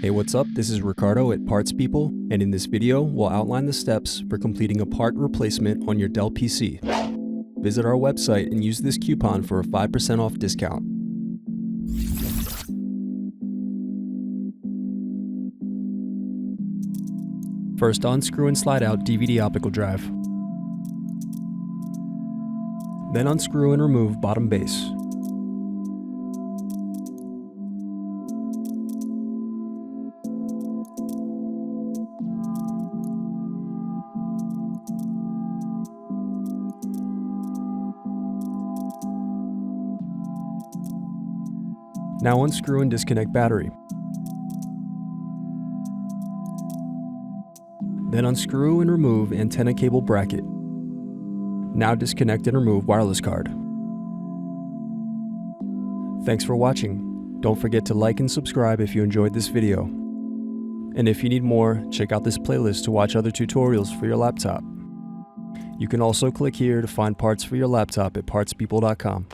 Hey, what's up? This is Ricardo at Parts People, and in this video, we'll outline the steps for completing a part replacement on your Dell PC. Visit our website and use this coupon for a 5% off discount. First, unscrew and slide out DVD optical drive. Then unscrew and remove bottom base. Now unscrew and disconnect battery. Then unscrew and remove antenna cable bracket. Now disconnect and remove wireless card. Thanks for watching. Don't forget to like and subscribe if you enjoyed this video. And if you need more, check out this playlist to watch other tutorials for your laptop. You can also click here to find parts for your laptop at partspeople.com.